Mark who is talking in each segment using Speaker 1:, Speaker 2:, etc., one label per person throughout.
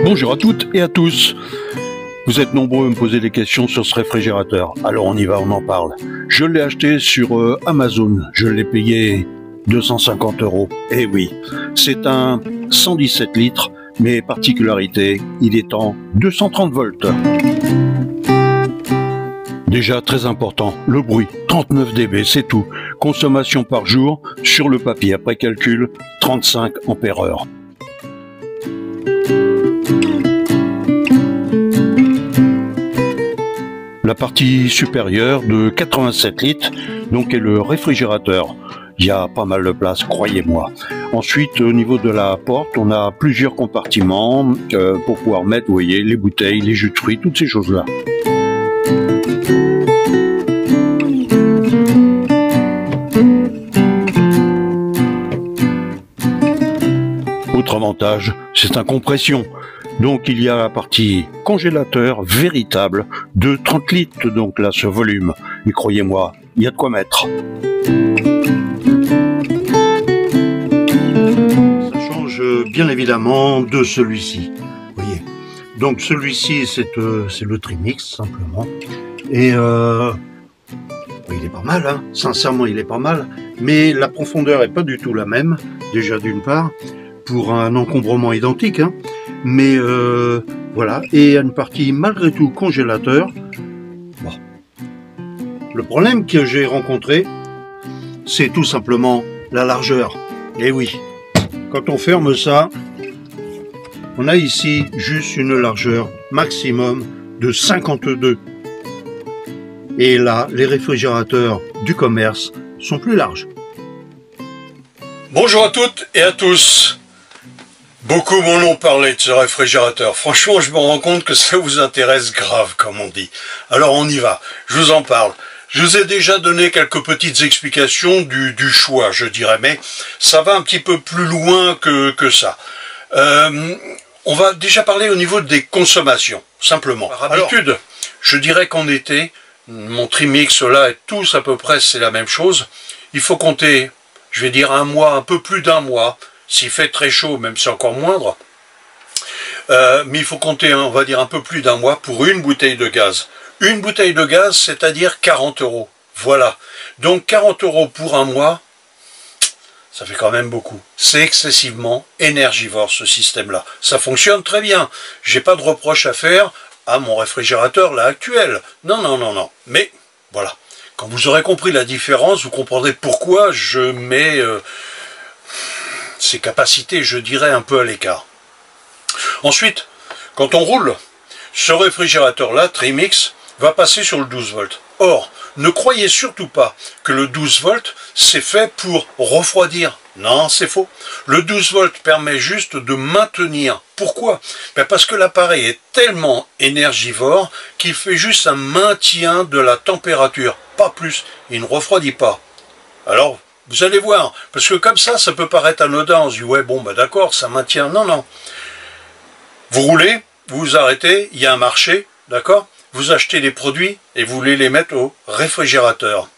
Speaker 1: Bonjour à toutes et à tous. Vous êtes nombreux à me poser des questions sur ce réfrigérateur. Alors on y va, on en parle. Je l'ai acheté sur Amazon. Je l'ai payé 250 €. Et oui, c'est un 117 litres, mais particularité, il est en 230 volts. Déjà très important, le bruit, 39 dB, c'est tout. Consommation par jour, sur le papier, après calcul, 35 ampères-heure. La partie supérieure de 87 litres, donc est le réfrigérateur. Il y a pas mal de place, croyez-moi. Ensuite, au niveau de la porte, on a plusieurs compartiments pour pouvoir mettre, vous voyez, les bouteilles, les jus de fruits, toutes ces choses-là. Autre avantage, c'est un compression. Donc il y a la partie congélateur véritable de 30 litres, donc là ce volume. Et croyez-moi, il y a de quoi mettre. Ça change bien évidemment de celui-ci. Voyez. Donc celui-ci c'est le Trimix simplement. Et il est pas mal, hein. Sincèrement il est pas mal. Mais la profondeur est pas du tout la même, déjà d'une part, pour un encombrement identique, hein. Mais voilà, et il y a une partie malgré tout congélateur. Bon. Le problème que j'ai rencontré, c'est tout simplement la largeur. Et oui, quand on ferme ça, on a ici juste une largeur maximum de 52. Et là, les réfrigérateurs du commerce sont plus larges.
Speaker 2: Bonjour à toutes et à tous. Beaucoup m'en ont parlé de ce réfrigérateur. Franchement, je me rends compte que ça vous intéresse grave, comme on dit. Alors on y va, je vous en parle. Je vous ai déjà donné quelques petites explications du choix, je dirais, mais ça va un petit peu plus loin que ça. On va déjà parler au niveau des consommations, simplement. Par habitude, je dirais qu'en été, mon Trimix là et tous à peu près c'est la même chose. Il faut compter, je vais dire un mois, un peu plus d'un mois. S'il fait très chaud, même si c'est encore moindre, mais il faut compter, on va dire, un peu plus d'un mois pour une bouteille de gaz. Une bouteille de gaz, c'est-à-dire 40 €. Voilà. Donc 40 € pour un mois, ça fait quand même beaucoup. C'est excessivement énergivore ce système-là. Ça fonctionne très bien. J'ai pas de reproche à faire à mon réfrigérateur là actuel. Non, non, non, non. Mais voilà. Quand vous aurez compris la différence, vous comprendrez pourquoi je mets ses capacités, je dirais, un peu à l'écart. Ensuite, quand on roule, ce réfrigérateur-là, Trimix, va passer sur le 12 volts. Or, ne croyez surtout pas que le 12 volts, c'est fait pour refroidir. Non, c'est faux. Le 12 volts permet juste de maintenir. Pourquoi? Parce que l'appareil est tellement énergivore qu'il fait juste un maintien de la température. Pas plus. Il ne refroidit pas. Alors, vous allez voir, parce que comme ça peut paraître anodin, on se dit, ouais, bon, bah d'accord, ça maintient. Non, non. Vous roulez, vous vous arrêtez, il y a un marché, d'accord? Vous achetez des produits et vous voulez les mettre au réfrigérateur.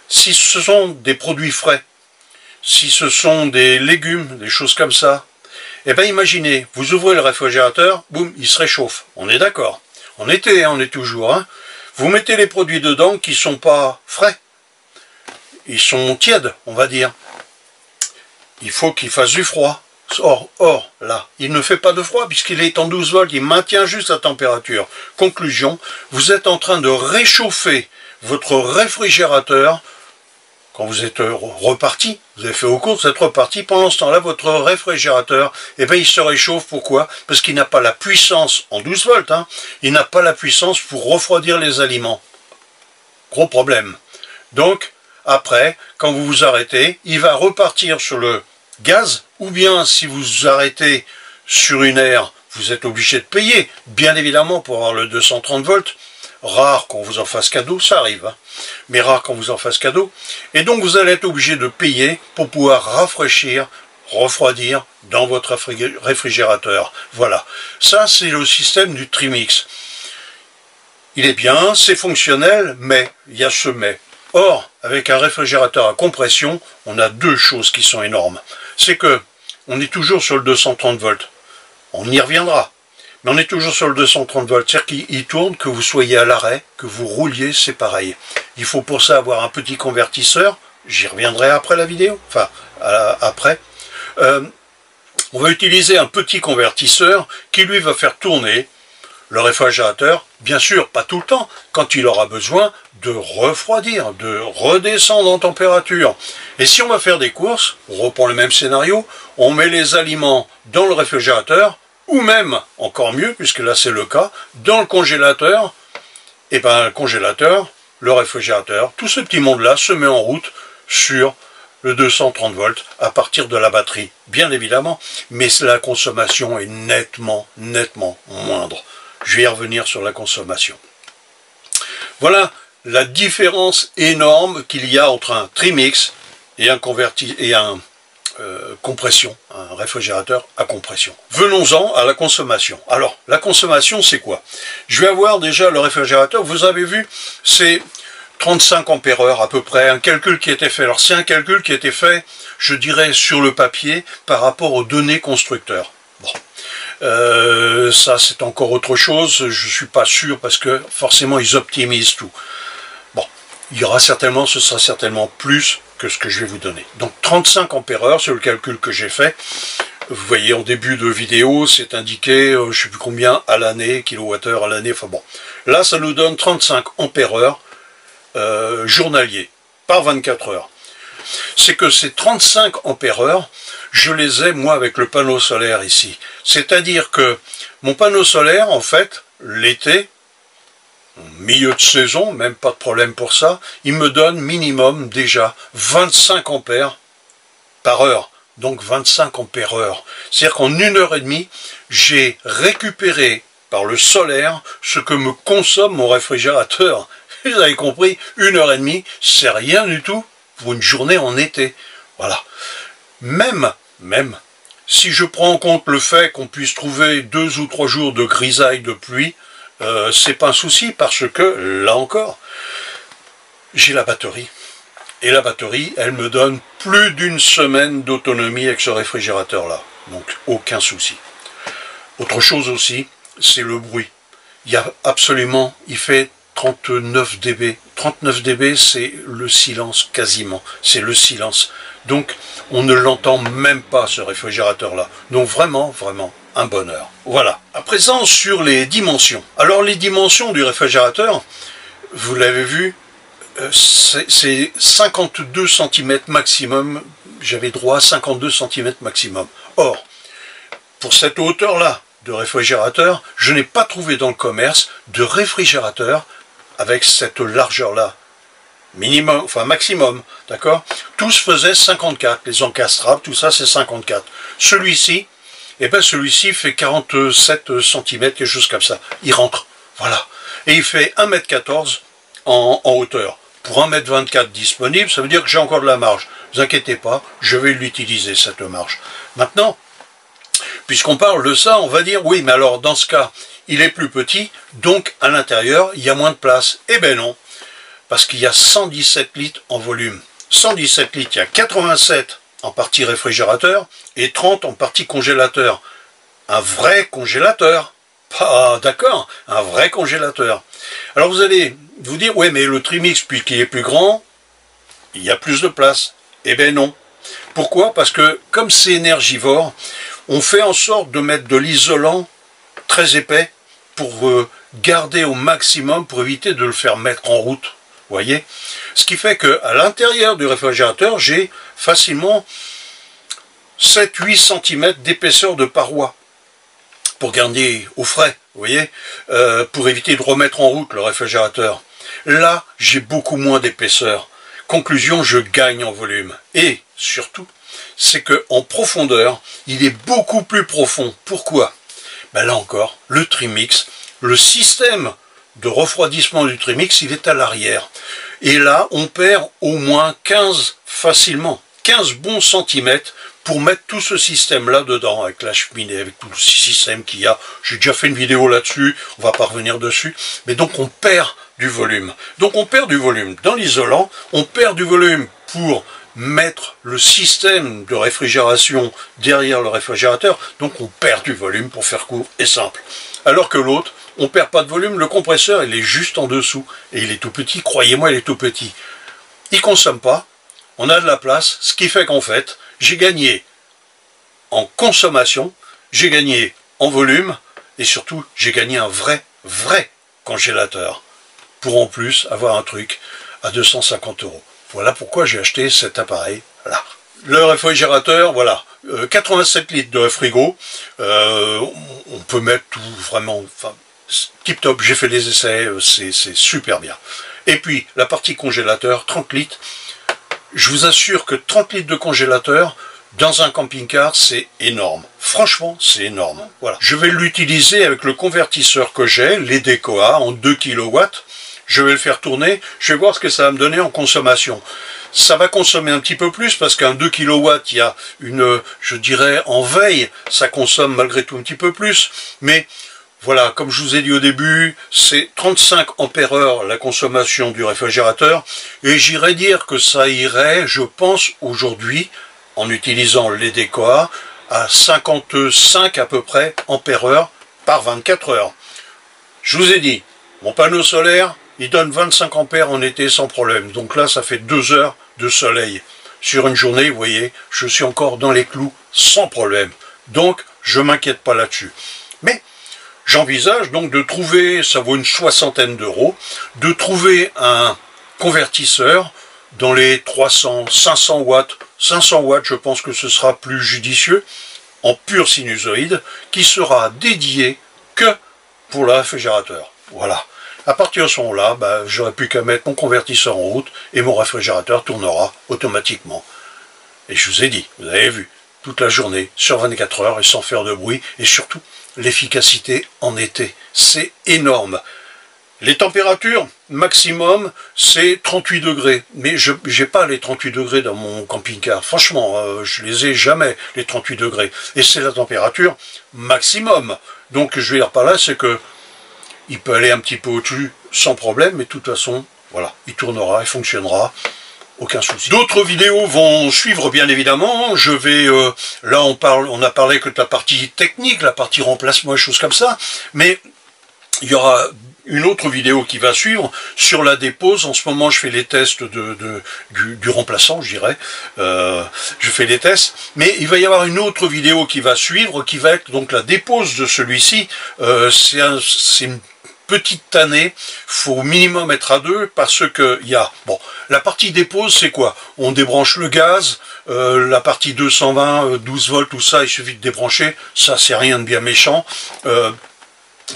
Speaker 2: Si ce sont des produits frais, si ce sont des légumes, des choses comme ça, eh bien imaginez, vous ouvrez le réfrigérateur, boum, il se réchauffe. On est d'accord. En été, on est toujours, hein. Vous mettez les produits dedans qui ne sont pas frais. Ils sont tièdes, on va dire. Il faut qu'il fasse du froid. Or, là, il ne fait pas de froid puisqu'il est en 12 volts, il maintient juste la température. Conclusion, vous êtes en train de réchauffer votre réfrigérateur. Quand vous êtes reparti, vous avez fait vos courses, vous êtes reparti. Pendant ce temps-là, votre réfrigérateur, eh bien, il se réchauffe. Pourquoi? Parce qu'il n'a pas la puissance en 12 volts. Hein, il n'a pas la puissance pour refroidir les aliments. Gros problème. Donc, après, quand vous vous arrêtez, il va repartir sur le gaz, ou bien si vous vous arrêtez sur une aire, vous êtes obligé de payer, bien évidemment, pour avoir le 230 volts. Rare qu'on vous en fasse cadeau, ça arrive, hein, mais rare qu'on vous en fasse cadeau. Et donc vous allez être obligé de payer pour pouvoir rafraîchir, refroidir dans votre réfrigérateur. Voilà, ça c'est le système du Trimix. Il est bien, c'est fonctionnel, mais il y a ce mais. Or, avec un réfrigérateur à compression, on a deux choses qui sont énormes. C'est que on est toujours sur le 230 volts. On y reviendra. Mais on est toujours sur le 230 volts, c'est-à-dire qu'il tourne, que vous soyez à l'arrêt, que vous rouliez, c'est pareil. Il faut pour ça avoir un petit convertisseur, j'y reviendrai après la vidéo, enfin après. On va utiliser un petit convertisseur qui lui va faire tourner le réfrigérateur, bien sûr pas tout le temps, quand il aura besoin de refroidir, de redescendre en température. Et si on va faire des courses, on reprend le même scénario, on met les aliments dans le réfrigérateur, ou même, encore mieux, puisque là c'est le cas, dans le congélateur, et bien le congélateur, le réfrigérateur, tout ce petit monde-là se met en route sur le 230 volts à partir de la batterie, bien évidemment, mais la consommation est nettement moindre. Je vais y revenir sur la consommation. Voilà la différence énorme qu'il y a entre un trimix et un compression, un réfrigérateur à compression. Venons-en à la consommation. Alors, la consommation, c'est quoi? Je vais avoir déjà le réfrigérateur, vous avez vu, c'est 35 ampères-heure à peu près, un calcul qui a été fait. Alors, c'est un calcul qui a été fait, je dirais, sur le papier par rapport aux données constructeurs. Bon. Ça, c'est encore autre chose, je ne suis pas sûr parce que forcément, ils optimisent tout. Bon, il y aura certainement, ce sera certainement plus que ce que je vais vous donner. Donc 35 ampères-heure, c'est le calcul que j'ai fait. Vous voyez en début de vidéo, c'est indiqué, je ne sais plus combien à l'année, kilowattheure à l'année, enfin bon. Là, ça nous donne 35 ampères-heure journalier, par 24 heures. C'est que ces 35 ampères-heure, je les ai, moi, avec le panneau solaire ici. C'est-à-dire que mon panneau solaire, en fait, l'été, milieu de saison, même pas de problème pour ça, il me donne minimum déjà 25 ampères par heure. Donc 25 ampères-heure. C'est-à-dire qu'en 1h30, j'ai récupéré par le solaire ce que me consomme mon réfrigérateur. Vous avez compris, 1h30, c'est rien du tout pour une journée en été. Voilà. Même si je prends en compte le fait qu'on puisse trouver 2 ou 3 jours de grisaille, de pluie, c'est pas un souci parce que, là encore, j'ai la batterie. Et la batterie, elle me donne plus d'1 semaine d'autonomie avec ce réfrigérateur-là. Donc, aucun souci. Autre chose aussi, c'est le bruit. Il fait 39 dB. 39 dB, c'est le silence quasiment. C'est le silence. Donc, on ne l'entend même pas, ce réfrigérateur-là. Donc, vraiment un bonheur. Voilà. À présent, sur les dimensions. Alors, les dimensions du réfrigérateur, vous l'avez vu, c'est 52 cm maximum. J'avais droit à 52 cm maximum. Or, pour cette hauteur-là de réfrigérateur, je n'ai pas trouvé dans le commerce de réfrigérateur avec cette largeur-là. Minimum, enfin maximum, d'accord? Tous faisaient 54, les encastrables, tout ça c'est 54. Celui-ci, eh ben celui-ci fait 47 cm, quelque chose comme ça. Il rentre, voilà. Et il fait 1,14 m en hauteur. Pour 1,24 m disponible, ça veut dire que j'ai encore de la marge. Ne vous inquiétez pas, je vais l'utiliser cette marge. Maintenant, puisqu'on parle de ça, on va dire, oui, mais alors dans ce cas, il est plus petit, donc à l'intérieur, il y a moins de place. Eh ben non, parce qu'il y a 117 litres en volume. 117 litres, il y a 87 en partie réfrigérateur et 30 en partie congélateur. Un vrai congélateur. Pas d'accord, un vrai congélateur. Alors vous allez vous dire, oui, mais le Trimix, puisqu'il est plus grand, il y a plus de place. Eh bien non. Pourquoi? Parce que comme c'est énergivore, on fait en sorte de mettre de l'isolant très épais pour garder au maximum, pour éviter de le faire mettre en route. Vous voyez? Ce qui fait qu'à l'intérieur du réfrigérateur, j'ai facilement 7-8 cm d'épaisseur de paroi pour garder au frais, vous voyez, pour éviter de remettre en route le réfrigérateur. Là, j'ai beaucoup moins d'épaisseur. Conclusion, je gagne en volume. Et surtout, c'est qu'en profondeur, il est beaucoup plus profond. Pourquoi? Ben là encore, le Trimix, le système de refroidissement du Trimix, il est à l'arrière. Et là, on perd au moins 15 facilement, 15 bons centimètres pour mettre tout ce système-là dedans, avec la cheminée, avec tout le système qu'il y a. J'ai déjà fait une vidéo là-dessus, on va pas revenir dessus. Mais donc on perd du volume. Donc on perd du volume dans l'isolant, on perd du volume pour mettre le système de réfrigération derrière le réfrigérateur, donc on perd du volume pour faire court et simple. Alors que l'autre, on perd pas de volume, le compresseur il est juste en dessous, et il est tout petit, croyez-moi il est tout petit. Il consomme pas, on a de la place, ce qui fait qu'en fait, j'ai gagné en consommation, j'ai gagné en volume, et surtout j'ai gagné un vrai congélateur, pour en plus avoir un truc à 250 €. Voilà pourquoi j'ai acheté cet appareil-là. Le réfrigérateur, voilà, 87 litres de frigo, on peut mettre tout vraiment, enfin, tip top, j'ai fait les essais, c'est super bien. Et puis, la partie congélateur, 30 litres, je vous assure que 30 litres de congélateur, dans un camping-car, c'est énorme. Franchement, c'est énorme. Voilà. Je vais l'utiliser avec le convertisseur que j'ai, l'EDECOA, en 2 kW. Je vais le faire tourner, je vais voir ce que ça va me donner en consommation. Ça va consommer un petit peu plus parce qu'un 2 kW, il y a une, je dirais, en veille, ça consomme malgré tout un petit peu plus. Mais voilà, comme je vous ai dit au début, c'est 35 ampères-heure la consommation du réfrigérateur. Et j'irais dire que ça irait, je pense, aujourd'hui, en utilisant l'EDECOA, à 55 à peu près ampères-heure par 24 heures. Je vous ai dit, mon panneau solaire, il donne 25 ampères en été sans problème. Donc là, ça fait 2 heures de soleil. Sur une journée, vous voyez, je suis encore dans les clous sans problème. Donc, je ne m'inquiète pas là-dessus. Mais, j'envisage donc de trouver, ça vaut une 60aine d'euros, de trouver un convertisseur dans les 300, 500 watts. 500 watts, je pense que ce sera plus judicieux, en pur sinusoïde, qui sera dédié que pour le réfrigérateur. Voilà. À partir de ce moment-là, j'aurai plus qu'à mettre mon convertisseur en route et mon réfrigérateur tournera automatiquement. Et je vous ai dit, vous avez vu, toute la journée, sur 24 heures et sans faire de bruit, et surtout l'efficacité en été. C'est énorme. Les températures maximum, c'est 38 degrés. Mais je n'ai pas les 38 degrés dans mon camping-car. Franchement, je les ai jamais, les 38 degrés. Et c'est la température maximum. Donc, je vais dire par là, c'est que il peut aller un petit peu au-dessus sans problème, mais de toute façon, voilà, il tournera, il fonctionnera, aucun souci. D'autres vidéos vont suivre, bien évidemment. Je vais, là, on a parlé que de la partie technique, la partie remplacement et choses comme ça, mais il y aura une autre vidéo qui va suivre sur la dépose. En ce moment, je fais les tests du remplaçant, je dirais. Je fais les tests, mais il va y avoir une autre vidéo qui va suivre, qui va être donc la dépose de celui-ci. C'est une petite tannée, faut au minimum être à 2 parce que il y a, bon, la partie dépose c'est quoi? On débranche le gaz, la partie 220, 12 volts, tout ça, il suffit de débrancher, ça c'est rien de bien méchant,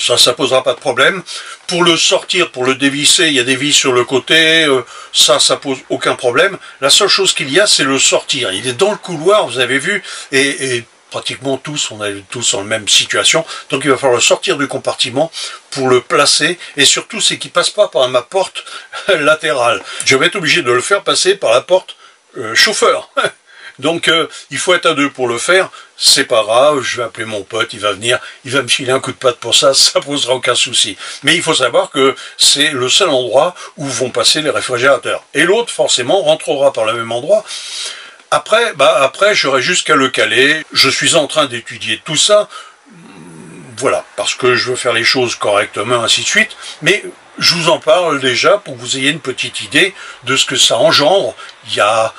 Speaker 2: ça posera pas de problème. Pour le sortir, pour le dévisser, il y a des vis sur le côté, ça pose aucun problème. La seule chose qu'il y a, c'est le sortir. Il est dans le couloir, vous avez vu, et pratiquement tous, on est tous dans la même situation, donc il va falloir le sortir du compartiment pour le placer, et surtout c'est qu'il ne passe pas par ma porte latérale. Je vais être obligé de le faire passer par la porte chauffeur. Donc il faut être à 2 pour le faire, c'est pas grave, je vais appeler mon pote, il va venir, il va me filer un coup de patte pour ça, ça posera aucun souci. Mais il faut savoir que c'est le seul endroit où vont passer les réfrigérateurs. Et l'autre, forcément, rentrera par le même endroit. Après, j'aurai juste qu'à le caler. Je suis en train d'étudier tout ça, voilà, parce que je veux faire les choses correctement, ainsi de suite. Mais je vous en parle déjà pour que vous ayez une petite idée de ce que ça engendre. Il y a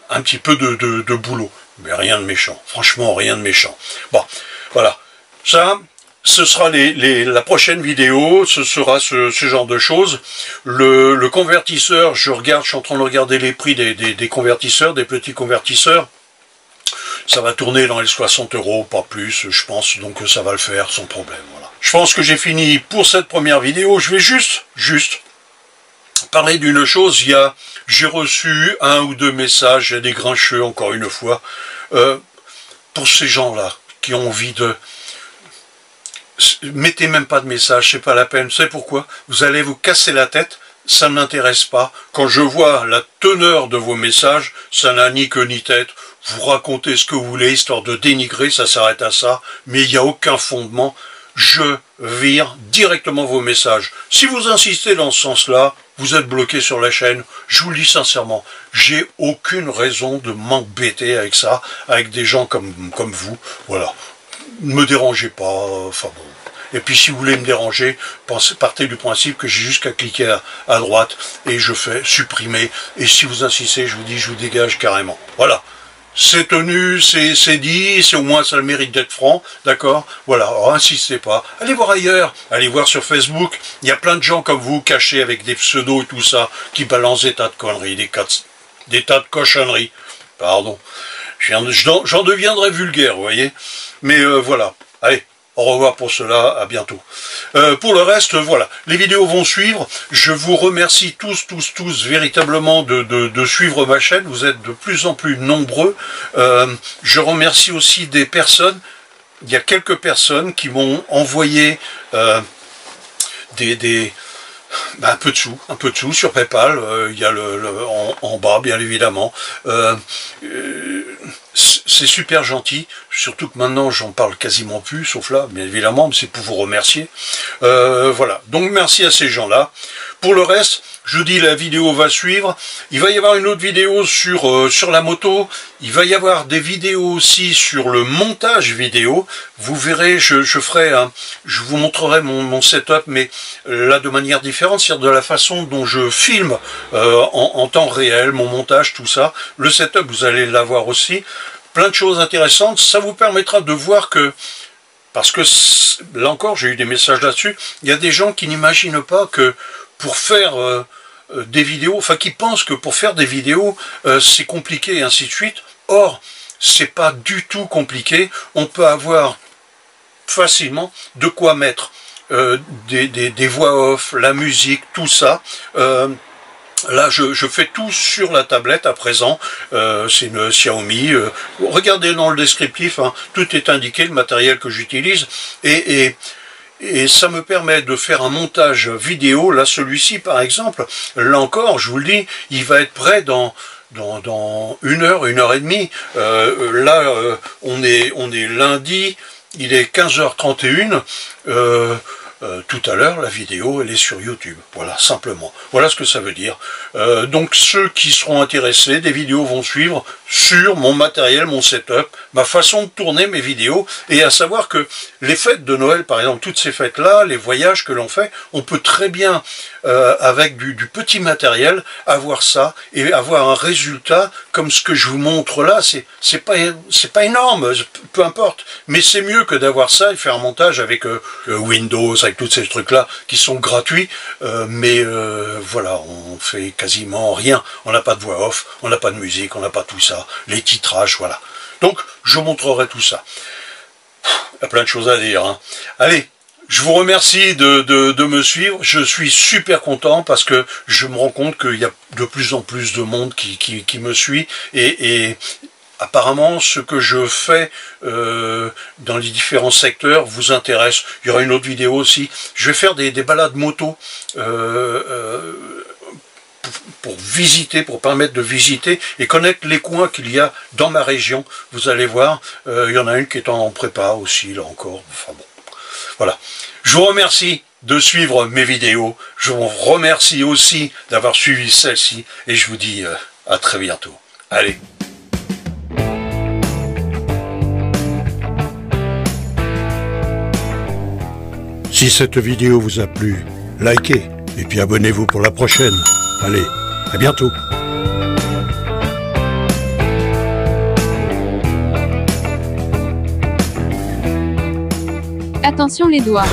Speaker 2: un petit peu de boulot, mais rien de méchant. Franchement, rien de méchant. Bon, voilà. Ça, ce sera la prochaine vidéo, ce sera ce genre de choses. Le convertisseur, je suis en train de regarder les prix des convertisseurs, des petits convertisseurs. Ça va tourner dans les 60 €, pas plus, je pense, donc ça va le faire sans problème. Voilà. Je pense que j'ai fini pour cette première vidéo. Je vais juste parler d'une chose. J'ai reçu 1 ou 2 messages, il y a des grincheux, encore une fois, pour ces gens-là qui ont envie de... Mettez même pas de message, c'est pas la peine. Vous savez pourquoi? Vous allez vous casser la tête, ça ne m'intéresse pas. Quand je vois la teneur de vos messages, ça n'a ni queue ni tête. Vous racontez ce que vous voulez, histoire de dénigrer, ça s'arrête à ça. Mais il n'y a aucun fondement. je vire directement vos messages. Si vous insistez dans ce sens-là, vous êtes bloqué sur la chaîne. Je vous le dis sincèrement, j'ai aucune raison de m'embêter avec ça, avec des gens comme vous. Voilà, ne me dérangez pas, enfin bon. Et puis si vous voulez me déranger, partez du principe que j'ai juste qu'à cliquer à droite et je fais supprimer. Et si vous insistez, je vous dis, je vous dégage carrément. Voilà. C'est tenu, c'est dit, c'est au moins ça le mérite d'être franc, d'accord? Voilà, alors insistez pas. Allez voir ailleurs, allez voir sur Facebook. Il y a plein de gens comme vous, cachés avec des pseudos et tout ça, qui balancent des tas de conneries, des tas de cochonneries. Pardon. J'en deviendrai vulgaire, vous voyez? Mais voilà, allez. Au revoir pour cela, à bientôt. Pour le reste, voilà, les vidéos vont suivre. Je vous remercie tous véritablement de suivre ma chaîne. Vous êtes de plus en plus nombreux. Je remercie aussi des personnes. Il y a quelques personnes qui m'ont envoyé un peu de sous sur PayPal. Il y a en bas, bien évidemment. C'est super gentil, surtout que maintenant j'en parle quasiment plus, sauf là, bien évidemment, mais c'est pour vous remercier. Voilà, donc merci à ces gens-là. Pour le reste, je dis la vidéo va suivre. Il va y avoir une autre vidéo sur la moto. Il va y avoir des vidéos aussi sur le montage vidéo. Vous verrez, je vous montrerai mon setup, mais là de manière différente, c'est-à-dire de la façon dont je filme en temps réel, mon montage, tout ça. Le setup, vous allez l'avoir aussi. Plein de choses intéressantes. Ça vous permettra de voir que, parce que là encore, j'ai eu des messages là-dessus, il y a des gens qui n'imaginent pas que pour faire des vidéos, enfin qui pensent que pour faire des vidéos, c'est compliqué et ainsi de suite. Or, c'est pas du tout compliqué. On peut avoir facilement de quoi mettre des voix off, la musique, tout ça. Là, je fais tout sur la tablette à présent. C'est une Xiaomi. Regardez dans le descriptif, hein, tout est indiqué, le matériel que j'utilise. Et ça me permet de faire un montage vidéo. Là, celui-ci, par exemple, là encore, je vous le dis, il va être prêt dans 1 heure, 1 heure et demie. Là, on est lundi, il est 15h31. Tout à l'heure, la vidéo, elle est sur YouTube. Voilà, simplement. Voilà ce que ça veut dire. Donc, ceux qui seront intéressés, des vidéos vont suivre sur mon matériel, mon setup, ma façon de tourner mes vidéos, et à savoir que les fêtes de Noël, par exemple, toutes ces fêtes-là, les voyages que l'on fait, on peut très bien, avec du petit matériel, avoir ça, et avoir un résultat comme ce que je vous montre là. C'est pas énorme, peu importe, mais c'est mieux que d'avoir ça et faire un montage avec Windows, avec tous ces trucs-là qui sont gratuits, mais voilà, on fait quasiment rien. On n'a pas de voix off, on n'a pas de musique, on n'a pas tout ça, les titrages, voilà. Donc, je montrerai tout ça. Il y a plein de choses à dire, hein. Allez, je vous remercie de me suivre. Je suis super content parce que je me rends compte qu'il y a de plus en plus de monde qui me suit et apparemment, ce que je fais dans les différents secteurs vous intéresse. Il y aura une autre vidéo aussi. Je vais faire des balades moto pour visiter, pour permettre de visiter et connaître les coins qu'il y a dans ma région. Vous allez voir, il y en a une qui est en prépa aussi, là encore. Enfin bon, voilà. Je vous remercie de suivre mes vidéos. Je vous remercie aussi d'avoir suivi celle-ci et je vous dis à très bientôt. Allez.
Speaker 1: Si cette vidéo vous a plu, likez et puis abonnez-vous pour la prochaine. Allez, à bientôt.
Speaker 3: Attention les doigts.